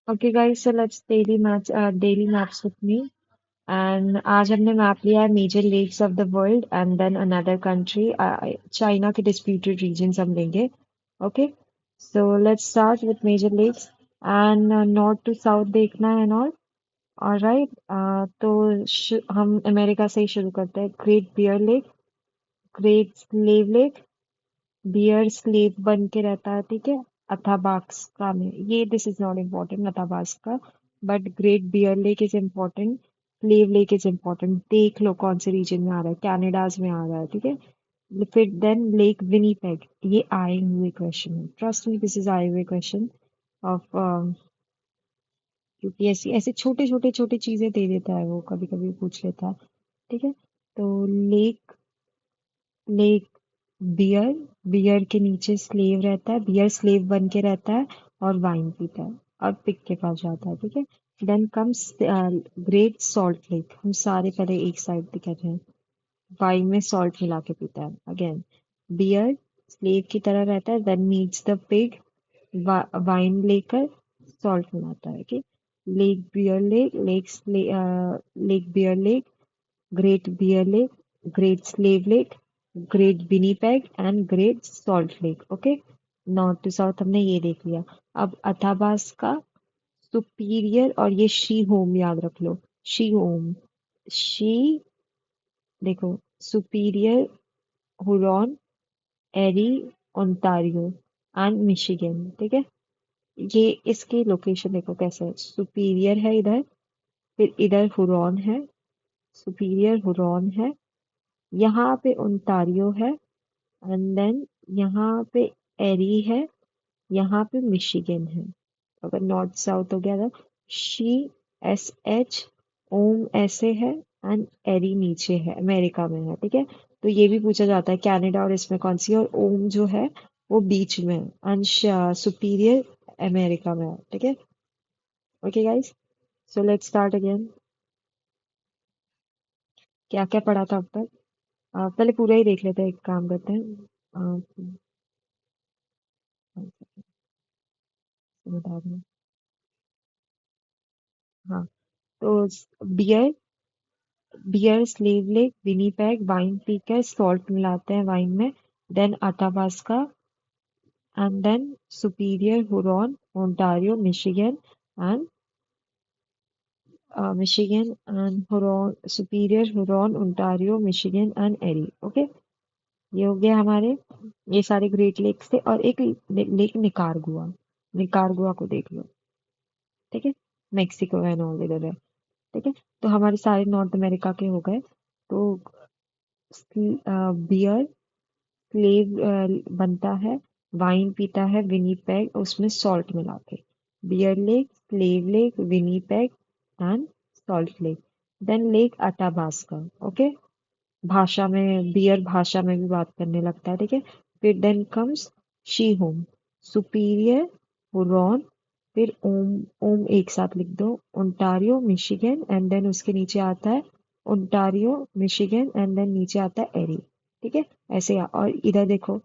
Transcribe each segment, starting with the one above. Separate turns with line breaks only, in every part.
Okay, guys, so let's daily maps with me. And आज हमने map लिया है major lakes of the world and then another country China के disputed regions हम लेंगे. Okay, so let's start with major lakes and north to south देखना है. और ऑलराइट, तो हम अमेरिका से ही शुरू करते हैं. Great Bear lake, Great Slave Lake, bear slave बन के रहता है, ठीक है. अथाबास्का में, ये this is not important Athabasca, but Great Bear Lake is important. Slave Lake is important. देख लो कौन से रीजन में आ रहा है, कैनेडाज में आ रहा है, ठीक है. फिर देन लेक विनीपेग, ये आए हुए क्वेश्चन है, ट्रस्ट मी दिस इज आए हुए क्वेश्चन ऑफ यूपीएससी. ऐसे छोटे छोटे छोटे चीजें दे देता है वो, कभी कभी पूछ लेता है, ठीक है. तो लेक, लेक बियर, बियर के नीचे स्लेव रहता है, बियर स्लेव बन के रहता है और वाइन पीता है और पिक के पास जाता है, ठीक है. Then comes Great Salt Lake, हम सारे पहले एक साइड पे कर रहे हैं. वाइन में सॉल्ट मिला के पीता है अगेन. बियर स्लेव की तरह रहता है, then meets the pig, wine लेकर सॉल्ट मिलाता है, okay? Lake bear lake, lake bear lake, Great Bear lake, Great Slave Lake, great Winnipeg and Great Salt Lake. Okay, north to south हमने ये देख लिया. अब अथाबास्का, सुपीरियर, और ये शी होम याद रख लो. शी होम, शी, देखो, Superior, Huron, Erie, Ontario and Michigan, ठीक है. ये इसकी लोकेशन देखो कैसे है. सुपीरियर है इधर, फिर इधर हुरॉन है, सुपीरियर हुरॉन है, यहाँ पे ओंटारियो है, एंड देन यहाँ पे एरी है, यहाँ पे मिशिगन है. अगर नॉर्थ साउथ हो गया था, शी, एस एच, ओम ऐसे है, एंड एरी नीचे है, अमेरिका में है, ठीक है. तो ये भी पूछा जाता है कनाडा और इसमें कौन सी है, और ओम जो है वो बीच में है, एंड सुपीरियर अमेरिका में है, ठीक है. Okay guys, so let's start again. क्या क्या पढ़ा था अब तक? पहले पूरा ही देख लेते हैं, एक काम करते हैं. बता दूं. हाँ, तो bear, bear slave lake, Winnipeg, wine पीकर सॉल्ट मिलाते हैं वाइन में, then Athabasca, and then Superior, Huron, Ontario, Michigan and Huron, Superior, Huron, Ontario, Michigan and Erie. Okay, ये हो गया हमारे, ये सारे ग्रेट लेक्स थे. और एक लेक निकारगुआ, निकारगुआ को देख लो, ठीक है. मेक्सिको एंड ऑल इधर है, ठीक है. तो हमारे सारे नॉर्थ अमेरिका के हो गए. तो बियर स्लेव बनता है, वाइन पीता है विनीपेग, उसमें सॉल्ट मिला के. Bear lake, slave lake, Winnipeg and salt lake. Then lake Athabasca. Okay, भाषा में, बियर भाषा में भी बात करने लगता है, ठीक है. फिर then comes she home, Superior, Huron, फिर ओम, ओम एक साथ लिख दो, ओंटारियो, मिशिगन, एंड देन उसके नीचे आता है ओंटारियो, मिशिगन, एंड देन नीचे आता है एरी, ठीक है. ऐसे और इधर देखो,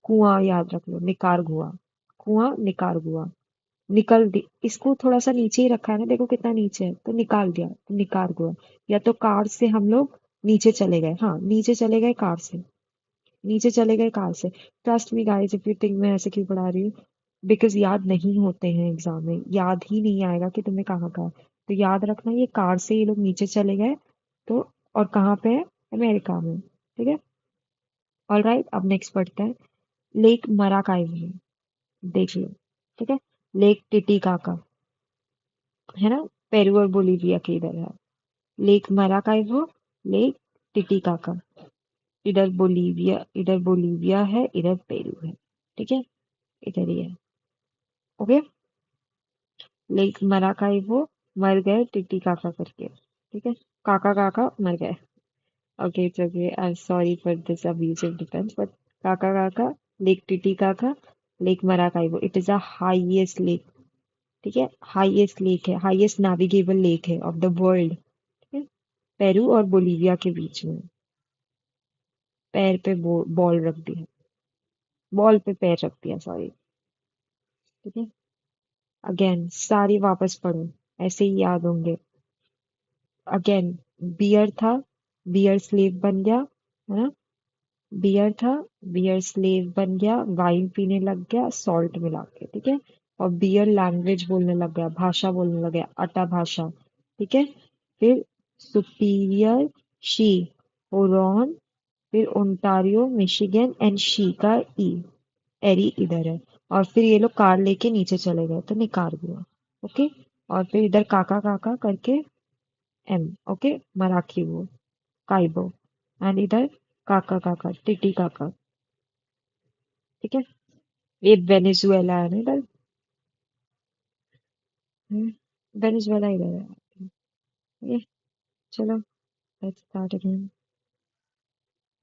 कुआं याद रख लो, निकारगुआ, कुआं निकारगुआ. इसको थोड़ा सा नीचे ही रखा है ना, देखो कितना नीचे है, तो निकाल दिया, तो निकारगुआ. या तो कार से हम लोग नीचे चले गए, हाँ नीचे चले गए कार से, नीचे चले गए कार से. Trust me guys, if you think मैं ऐसे क्यों पढ़ा रही हूँ, बिकॉज याद नहीं होते हैं एग्जाम में, याद ही नहीं आएगा कि तुम्हें कहाँ का है. तो याद रखना, ये कार से ये लोग नीचे चले गए. तो और कहाँ पे है, अमेरिका में, ठीक है. ऑल राइट, अब नेक्स्ट पढ़ते हैं. लेक मराकाई, देख लो, ठीक है. लेक टिटिकाका, है ना, पेरू और बोलीविया के इधर है. लेक मराकाइवो, लेक टिटिकाका, इधर बोलीविया है, इधर पेरू है, ठीक है. इधर ही है. ओके, लेक मराकाइवो, मर गए टिटिकाका करके, ठीक है. काका काका मर गए. Okay, it's okay, I am sorry for this abusive defence, but काका काका, lake Titicaca, lake Maracaibo, it is a highest lake, ठीक है. हाईएस्ट लेक है, हाईएस्ट नेविगेबल लेक है ऑफ द वर्ल्ड, ठीक है. पेरू और बोलीविया के बीच में. पैर पे बॉल रख दिया, बॉल पे पैर रख दिया, सॉरी, ठीक है. अगेन सारी वापस पढ़ो, ऐसे ही याद होंगे। अगेन बियर था, बियर स्लेव बन गया, है ना। बियर था, बियर स्लेव बन गया, वाइन पीने लग गया सॉल्ट मिला के, ठीक है। और बियर लैंग्वेज बोलने लग गया, भाषा बोलने लग गया, अटा भाषा, ठीक है। फिर सुपीरियर शी, ओरॉन, फिर ओंटारियो मिशिगन एंड शी का ई, एरी इधर है। और फिर ये लोग कार लेके नीचे चले गए तो निकार दिया, ओके। और फिर इधर काका काका करके एम, ओके, मराठी वो काइबो। एंड इधर काका काका टिटी काका, ठीक है। ये वेनेजुएला है ना इधर। वेनेजुएला इधर है ये। चलो लेट्स स्टार्ट अगेन।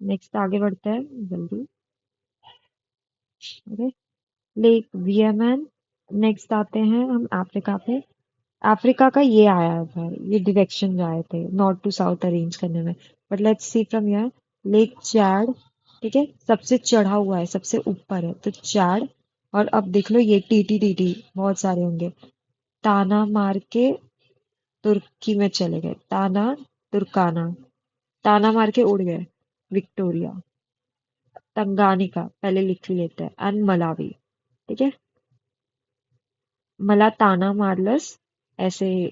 नेक्स्ट आगे बढ़ते हैं जल्दी, ओके। लेक वियमन। नेक्स्ट आते हैं हम अफ्रीका पे। अफ्रीका का ये आया था, ये डायरेक्शन आए थे नॉर्थ टू साउथ अरेंज करने में। But let's see from here. Lake Chad, ठीक है, सबसे चढ़ा हुआ है, सबसे ऊपर है तो चैड। और अब देख लो ये टीटी टीटी बहुत सारे होंगे। ताना मार के तुर्की में चले गए, ताना, तुर्काना, ताना मार के उड़ गए, विक्टोरिया, तंगानिका पहले लिख ही लेते हैं, एंड मलावी, ठीक है। मला ताना मारलस, ऐसे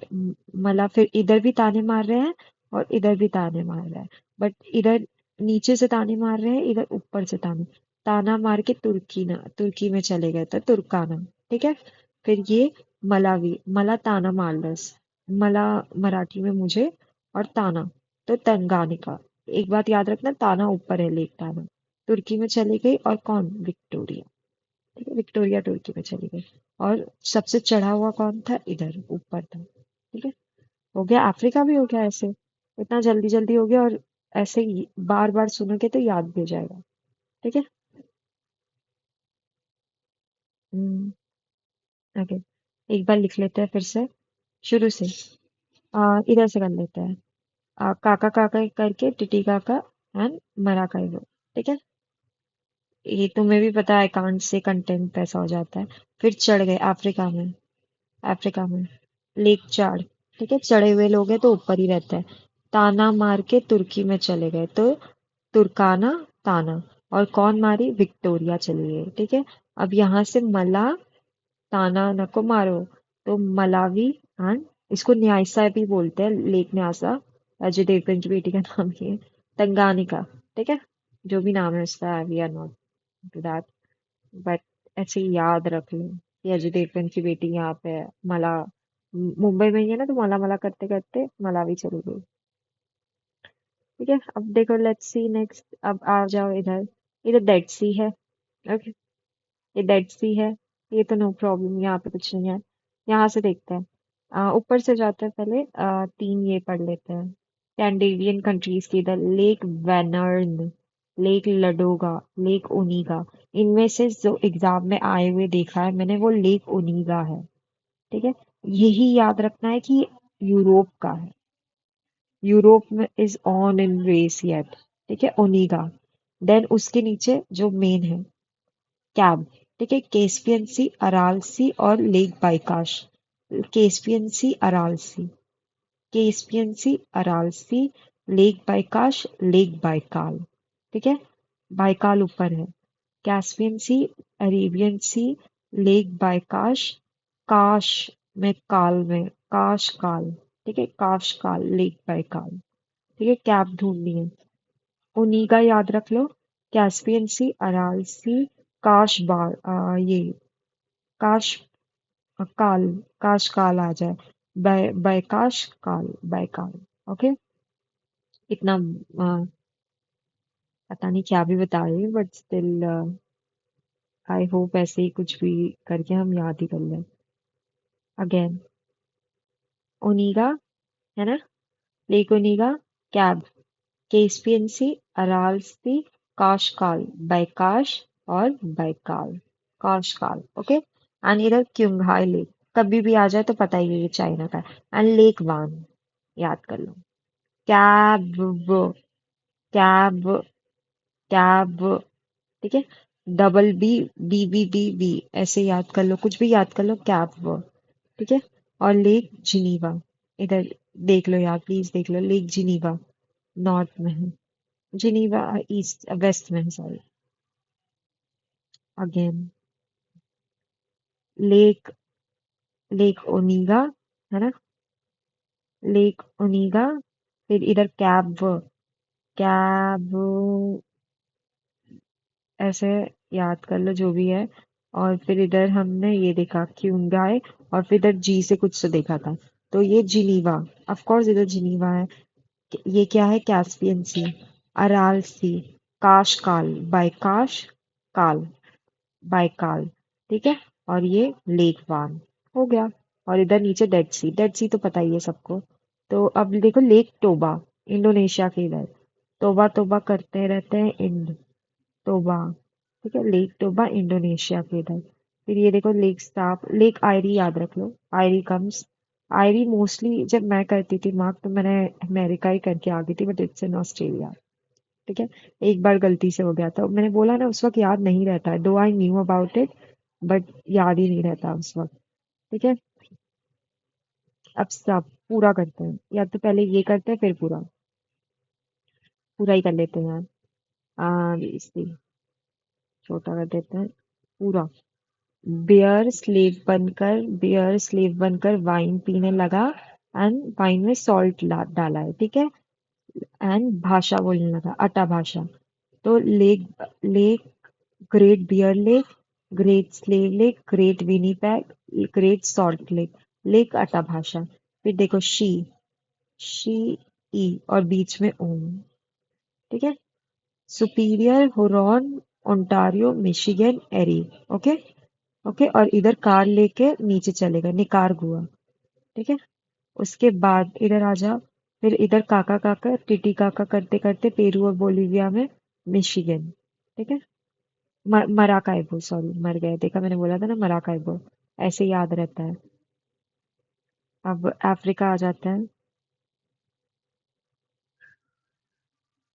मला फिर इधर भी ताने मार रहे हैं और इधर भी ताने मार रहे हैं। बट इधर नीचे से ताने मार रहे हैं, इधर ऊपर से ताने, ताना मार के तुर्की ना तुर्की में चले गए थे, तुर्काना, ठीक है। फिर ये मलावी, मला ताना मारलस, मला मराठी में मुझे, और ताना तो तंगानिका। एक बात याद रखना, ताना ऊपर है, लेक ताना तुर्की में चली गई, और कौन, विक्टोरिया, ठीक है, विक्टोरिया तुर्की में चली गई। और सबसे चढ़ा हुआ कौन था, इधर ऊपर था, ठीक है। हो गया, अफ्रीका भी हो गया ऐसे, इतना जल्दी जल्दी हो गया। और ऐसे ही बार बार सुनोगे तो याद भी हो जाएगा, ठीक है। हम्म, ओके, एक बार लिख लेते हैं फिर से, शुरू से। इधर से कर लेते हैं। काका काका करके टिटी काका एंड मरा का वो, ठीक है। ये तुम्हें भी पता है, कांट से कंटेंट ऐसा हो जाता है। फिर चढ़ गए अफ्रीका में, अफ्रीका में लेक चाड़, ठीक है, चढ़े हुए लोग हैं तो ऊपर ही रहते हैं। ताना मार के तुर्की में चले गए तो तुर्काना, ताना। और कौन मारी, विक्टोरिया चली गई, ठीक है। अब यहाँ से मला, ताना नको मारो, तो मलावी, एंड इसको न्यासा भी बोलते हैं, लेक न्यासा, अजय देवगन की बेटी का नाम ही है, तंगानिका, ठीक है। जो भी नाम है उसका, we are not to that, but ऐसे ही याद रख लो कि अजय देवगन की बेटी यहाँ पे है, मला मुंबई में ही है ना, तो मला मला करते करते मलावी चली गई, ठीक है। अब देखो, लेट्स सी नेक्स्ट, अब आ जाओ इधर। इधर डेड सी है, ओके, ये डेड सी है, ये तो नो प्रॉब्लम, यहाँ पे कुछ नहीं है। यहाँ से देखते हैं, ऊपर से जाते हैं पहले, तीन ये पढ़ लेते हैं स्कैंडिनेवियन कंट्रीज की। इधर लेक वेनर्न, लेक लडोगा, लेक ओनिगा। इनमें से जो एग्जाम में आए हुए देखा है मैंने, वो लेक ओनिगा है, ठीक है। यही याद रखना है कि यूरोप का है, यूरोप में is on in race yet, ठीक है, ओनिगा। देन उसके नीचे जो मेन है, कैब, ठीक है, केस्पियन सी, अराल सी और लेक बाइकाश। केस्पियन सी, अराल सी, केस्पियन सी, अराल सी, लेक बाइकाश, लेक बाइकाल, ठीक है। बाइकाल ऊपर है। कैस्पियन सी, अरेबियन सी, लेक बाइकाश, काश में काल में, काश काल, ठीक है, काश काल, लेक बाइकाल, ठीक है। कैप ढूंढनी है, ओनिगा याद रख लो, कैस्पियन सी, अराल सी, काश बार, ये काश, काल, काश काल आ जाए, बैकाश काल, बैकाल, ओके। इतना पता नहीं क्या भी बता रही हूँ, बट स्टिल आई होप ऐसे ही कुछ भी करके हम याद ही कर लें। अगेन ओनिगा, है ना, lake ओनिगा, cab, Caspian Sea, Aral सी, काशकाल, बैकाश और बैकाल, काशकाल, ओके। एंड इधर क्युंगहाई लेक, कभी भी आ जाए तो पता ही है ये चाइना का है। एंड लेक वान, याद कर लो। कैब, कैब, कैब, ठीक है। Double B, B B B B, ऐसे याद कर लो, कुछ भी याद कर लो, कैब। ठीक है। और लेक जिनीवा, इधर देख लो यार, प्लीज देख लो, लेक जिनीवा नॉर्थ में है, जिनीवा ईस्ट वेस्ट में है, सॉरी। अगेन लेक, लेक ओनिगा, है ना, लेक ओनिगा। फिर इधर कैब, ऐसे याद कर लो जो भी है। और फिर इधर हमने ये देखा क्यूंगाई, और फिर इधर जी से कुछ तो देखा था। तो ये जिनीवा, ऑफ कोर्स इधर जिनीवा है। ये क्या है, कैस्पियन सी, अराल सी, काशकाल, बायकाश काल, बायकाल, ठीक है। और ये लेक वान हो गया। और इधर नीचे डेड सी, डेड सी तो पता ही है सबको। तो अब देखो लेक टोबा, इंडोनेशिया के इधर, तोबा तोबा करते रहते हैं इंड, टोबा, ठीक है, लेक टोबा इंडोनेशिया के इधर। फिर ये देखो लेक स्टाफ, लेक आयरी याद रख लो, आयरी कम्स, आयरी मोस्टली जब मैं करती थी मार्क तो मैंने अमेरिका ही करके आ गई थी, बट इट्स इन ऑस्ट्रेलिया, ठीक है। एक बार गलती से हो गया था, मैंने बोला ना उस वक्त याद नहीं रहता है, दो I knew about it, but याद ही नहीं रहता उस वक्त, ठीक है। अब सब पूरा करते हैं, या तो पहले ये करते हैं फिर पूरा, पूरा ही कर लेते हैं यार। इसलिए छोटा कर देते हैं पूरा। बियर स्लेव बनकर वाइन पीने लगा, एंड वाइन में सॉल्ट डाला है, ठीक है। एंड भाषा बोलने लगा, अटा भाषा। तो lake, lake, Great Bear lake, Great Slave Lake, great Winnipeg, Great Salt Lake, lake अटा भाषा। फिर देखो शी ई और बीच में ओम, ठीक है। सुपीरियर, हुरॉन, ओंटारियो, मिशिगन, एरी, ओके। ओके, और इधर कार लेके नीचे चलेगा, निकारगुआ, ठीक है। उसके बाद इधर आ जा, फिर इधर काका काका टीटी काका करते करते पेरू और बोलीविया में मिशिगन, ठीक है। मराकाइबो, सॉरी मर गए, देखा मैंने बोला था ना मराकाइबो, ऐसे याद रहता है। अब अफ्रीका आ जाता है।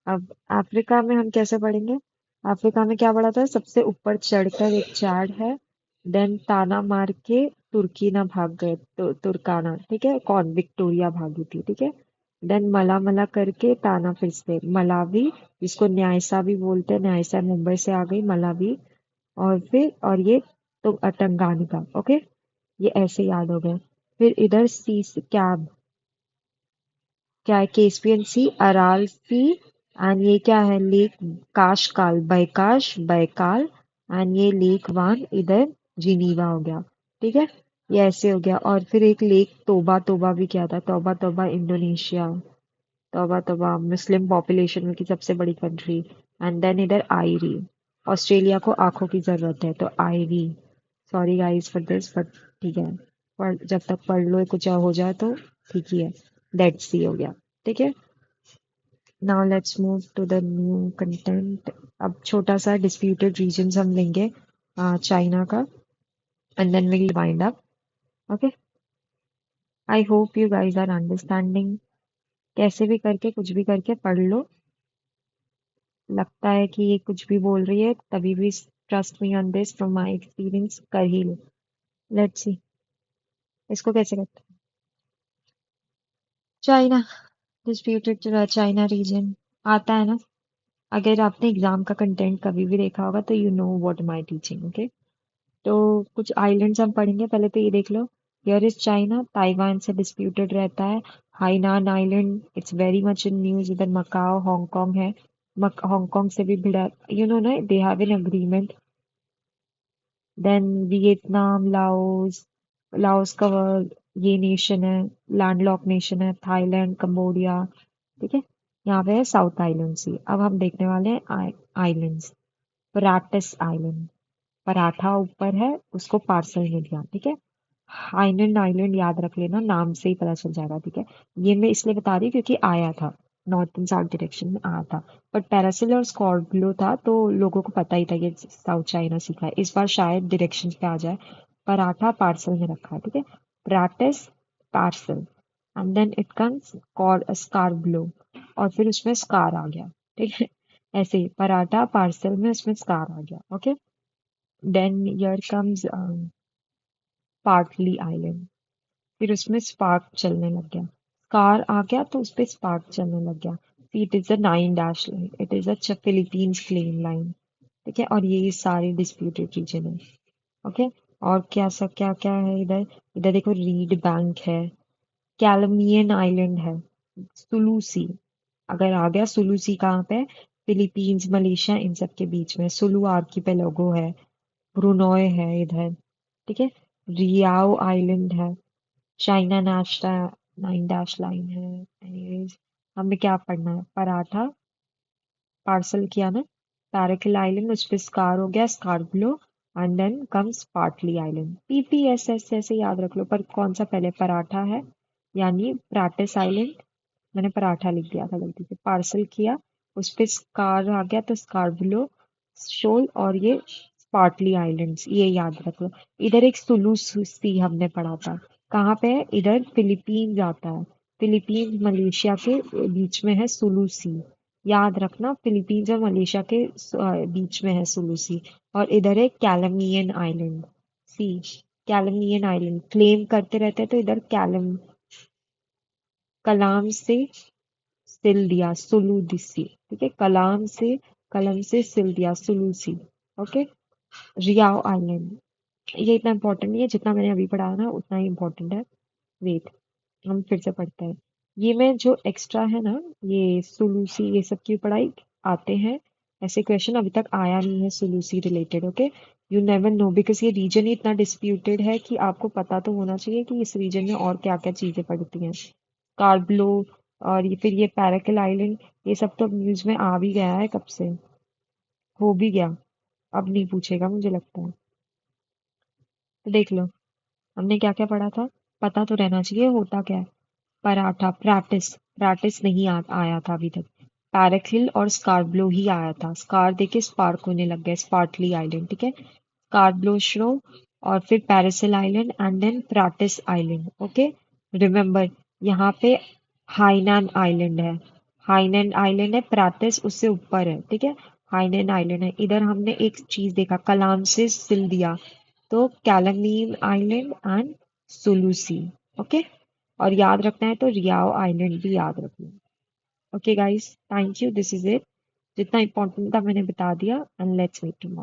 अब अफ्रीका में हम कैसे पढ़ेंगे, अफ्रीका में क्या पढ़ा था, सबसे ऊपर चढ़कर एक चाड है, देन ताना मार के तुर्की ना भाग गए, तो तुर्काना, ठीक है, कौन, विक्टोरिया भागी थी, ठीक है। देन मला मला करके ताना, फिर से मलावी, जिसको न्यायसा भी बोलते हैं, न्यायसा मुंबई से आ गई, मलावी। और फिर और ये तो टंगानिका, ओके, ये ऐसे याद हो गए। फिर इधर सी कैब, क्या है, Caspian Sea, Aral Sea, and ये क्या है, लेक काशकाल, बैकाश बैकाल, एंड ये लेक वान इधर जिनीवा हो गया, ठीक है। ये ऐसे हो गया। और फिर एक लेक तोबा, तोबा भी क्या था, तोबा तोबा इंडोनेशिया, तोबा तोबा मुस्लिम पॉपुलेशन की सबसे बड़ी कंट्री। एंड देन इधर आयरी, ऑस्ट्रेलिया को आंखों की जरूरत है तो आयरी, sorry guys for this, but ठीक है, पर जब तक पढ़ लो कुछ हो जाए तो ठीक ही है। डेड सी हो गया, ठीक है। Now let's move to the new content. अब छोटा सा डिस्प्यूटेड रीजन हम लेंगे चाइना का, and then we will wind up, okay. I hope you guys are understanding, कैसे भी करके कुछ भी करके पढ़ लो। लगता है कि ये कुछ भी बोल रही है तभी भी, trust me on this from my experience, कर ही लो। लेट्स सी, इसको कैसे करते हैं, चाइना, डिस्प्यूटेड चाइना रीजन आता है ना। अगर आपने एग्जाम का कंटेंट कभी भी देखा होगा तो you know what am I teaching, okay. तो कुछ आइलैंड्स हम पढ़ेंगे, पहले तो ये देख लो। हियर इज चाइना, ताइवान से डिस्प्यूटेड रहता है। Hainan island, it's very much in news, इधर मकाओ, हांगकांग है। हांगकांग से भी भिड़ा, यू नो ना, they have an agreement. Then Vietnam, Laos, Laos का ये नेशन है, लैंडलॉक नेशन है, थाईलैंड, कंबोडिया, ठीक है। यहाँ पे है साउथ आइलैंड सी। अब हम देखने वाले हैं आइलैंड्स। पराटस आइलैंड, पराठा ऊपर है, उसको पार्सल में दिया, ठीक है। हाइनन आइलैंड याद रख लेना, नाम से ही पता चल जाएगा, ठीक है। ये मैं इसलिए बता रही हूँ क्योंकि आया था, नॉर्थ एंड साउथ डायरेक्शन में आया था। बट पैरासिल और स्कॉर्पियो था तो लोगों को पता ही था ये साउथ चाइना सीखा है, इस बार शायद डायरेक्शन पे आ जाए। पराठा पार्सल में रखा है, ठीक है, Pratas Paracel, and then it comes Scarborough, और फिर उसमें स्कार आ गया, ठीक है। ऐसे ही पराठा पार्सल में उसमें स्कार आ गया, okay. Then here comes partly island, फिर उसमें स्पार्क चलने लग गया, कार आ गया तो उस पे स्पार्क चलने लग गया। It is a 9 dash line, it is a Philippines claim line. ठीक है, और ये सारी डिस्प्यूटेड रीजन है। ओके, और क्या सब क्या क्या है इधर? इधर देखो, रीड बैंक है, कैलमियन आइलैंड है, सुलूसी। अगर आ गया सुलूसी, कहाँ पे? फिलीपींस, मलेशिया, इन सब के बीच में सुलू आर्किपेलागो है, ब्रुनोय है इधर। ठीक है, रियाओ आइलैंड है, चाइना नाश्ता 9 डैश लाइन है। एनीवेज, हमें क्या पढ़ना है? पराठा पार्सल किया ना, पैराकिल आइलैंड, उस पे स्कार हो गया, Scarborough, and then comes partly island. PPSS ऐसे याद रख लो, पर कौन सा पहले? पराठा है, यानी प्राटिस आइलैंड। मैंने पराठा लिख दिया था गलती से। पार्सल किया, उस पे स्कार आ गया तो स्कार्बलो शोल, और ये स्पार्टली आइलैंड्स, ये याद रख लो। इधर एक सुलू सी हमने पढ़ा था, कहाँ पे है? इधर फिलीपींस आता है, फिलीपींस मलेशिया के बीच में है सुलू सी। याद रखना, फिलीपींस और मलेशिया के बीच में है सुलू सी। और इधर है कैलमियन आइलैंड, सी, कैलमियन आइलैंड क्लेम करते रहते हैं, तो इधर कैलम, कलाम से सिल दिया, सुलूदिसी। ठीक है, कलम से सिल दिया, सुलूसी। ओके, रियाओ आइलैंड, ये इतना इंपॉर्टेंट नहीं है, जितना मैंने अभी पढ़ा ना उतना ही इंपॉर्टेंट है। वेट, हम फिर से पढ़ते हैं। ये में जो एक्स्ट्रा है ना, ये सुलूसी, ये सब की पढ़ाई आते हैं, ऐसे क्वेश्चन अभी तक आया नहीं है Sulu Sea related. Okay, you never know, because ये रीजन ही इतना डिस्प्यूटेड है कि आपको पता तो होना चाहिए कि इस रीजन में और क्या क्या चीजें पड़ती हैं। कार्बलो, और ये फिर ये पैराकिल आइलैंड, ये सब तो न्यूज में आ भी गया है कब से, हो भी गया, अब नहीं पूछेगा मुझे लगता है। तो देख लो, हमने क्या क्या पढ़ा था, पता तो रहना चाहिए होता क्या है। पराठा, प्रैक्टिस नहीं आया था अभी तक। पैराकिल और स्कार्ब्लो ही आया था, स्कार देके स्पार्क होने लग गया, स्पार्टली आइलैंड। ठीक है, स्कार्ब्लो श्रो, और फिर Paracel island, and then Spratly island. Okay, remember, यहाँ पे हाइनैन आइलैंड है, हाइनैन आइलैंड है, प्राटिस उससे ऊपर है। ठीक है, हाइनैन आइलैंड है। इधर हमने एक चीज देखा, कलाम से सिल दिया, तो कैलमीन आइलैंड एंड सुलूसी। ओके, और याद रखना है तो रियाओ आइलैंड भी याद रखना। Okay guys, thank you, this is it. जितना इंपॉर्टेंट था मैंने बता दिया, एंड लेट्स मीट टुमारो।